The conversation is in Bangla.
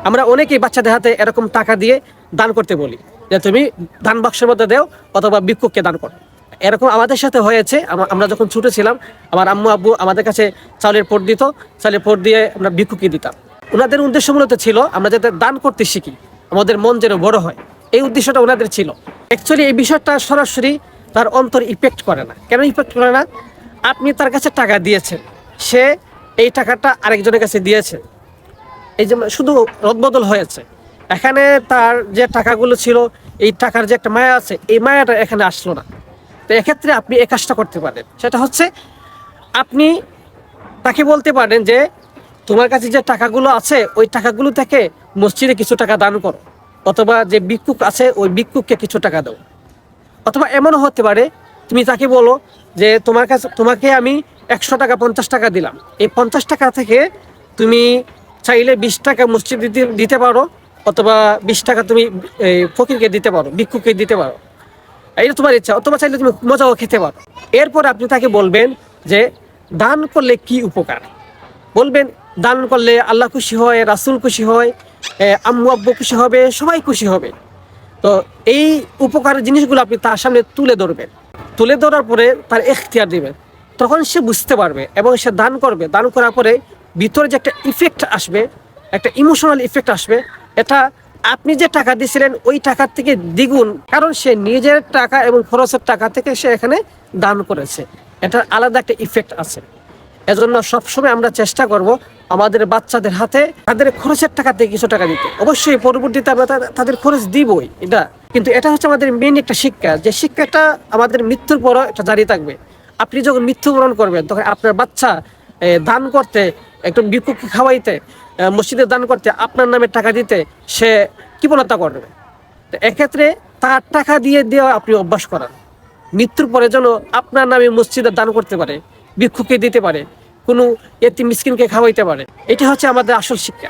আমরা অনেকেই বাচ্চাদের হাতে এরকম টাকা দিয়ে দান করতে বলি যে তুমি দান বাক্সের মধ্যে দেও অথবা ভিক্ষুককে দান করো। এরকম আমাদের সাথে হয়েছে। আমরা যখন ছোটো ছিলাম আমার আম্মু আব্বু আমাদের কাছে চাউলের পোট দিত, চাউলের পোট দিয়ে আমরা ভিক্ষুককে দিতাম। ওনাদের উদ্দেশ্য মূলত ছিল আমরা যাতে দান করতে শিখি, আমাদের মন যেন বড় হয়, এই উদ্দেশ্যটা ওনাদের ছিল। অ্যাকচুয়ালি এই বিষয়টা সরাসরি তার অন্তর ইফেক্ট করে না। কেন ইফেক্ট করে না? আপনি তার কাছে টাকা দিয়েছেন, সে এই টাকাটা আরেকজনের কাছে দিয়েছে, এই যে শুধু রদবদল হয়েছে। এখানে তার যে টাকাগুলো ছিল, এই টাকার যে একটা মায়া আছে, এই মায়াটা এখানে আসলো না। তো এক্ষেত্রে আপনি এই কাজটা করতে পারেন, সেটা হচ্ছে আপনি তাকে বলতে পারেন যে তোমার কাছে যে টাকাগুলো আছে ওই টাকাগুলো থেকে মসজিদে কিছু টাকা দান করো, অথবা যে ভিক্ষুক আছে ওই ভিক্ষুককে কিছু টাকা দাও। অথবা এমনও হতে পারে তুমি তাকে বলো যে তোমাকে আমি 100 টাকা 50 টাকা দিলাম, এই 50 টাকা থেকে তুমি চাইলে 20 টাকা মসজিদে দিতে পারো, অথবা 20 টাকা তুমি ফকিরকে দিতে পারো, ভিক্ষুককে দিতে পারো, এটা তোমার ইচ্ছা। অথবা চাইলে তুমি মজাও খেতে পারো। এরপর আপনি তাকে বলবেন যে দান করলে কি উপকার। বলবেন দান করলে আল্লাহ খুশি হয়, রাসূল খুশি হয়, আম্মু আব্বু খুশি হবে, সবাই খুশি হবে। তো এই উপকারের জিনিসগুলো আপনি তার সামনে তুলে ধরবেন। তুলে ধরার পরে তার এখতিয়ার দিবেন, তখন সে বুঝতে পারবে এবং সে দান করবে। দান করার পরে ভিতরে যে একটা ইফেক্ট আসবে, একটা ইমোশনাল ইফেক্ট আসবে, এটা আপনি যে টাকা দিয়েছিলেন ওই টাকার থেকে দ্বিগুণ, কারণ সে নিজের টাকা এবং খরচের টাকা থেকে সে এখানে দান করেছে। এটার আলাদা একটা ইফেক্ট আছে। এজন্য সবসময় আমরা চেষ্টা করব আমাদের বাচ্চাদের হাতে তাদের খরচের টাকা থেকে কিছু টাকা দিতে। অবশ্যই পরবর্তীতে আমরা তাদের খরচ দিবই, এটা কিন্তু এটা হচ্ছে আমাদের মেইন একটা শিক্ষা, যে শিক্ষাটা আমাদের মৃত্যুর পরও এটা জারি থাকবে। আপনি যখন মৃত্যুবরণ করবেন তখন আপনার বাচ্চা দান করতে, একটু ভিক্ষুককে খাওয়াইতে, মসজিদে দান করতে, আপনার নামে টাকা দিতে সে কৃপণতা করবে। তো এক্ষেত্রে তার টাকা দিয়ে দেওয়া আপনি অভ্যাস করান। মৃত্যুর পরে যেন আপনার নামে মসজিদে দান করতে পারে, ভিক্ষুককে দিতে পারে, কোনো এতিম মিসকিনকে খাওয়াইতে পারে। এটা হচ্ছে আমাদের আসল শিক্ষা।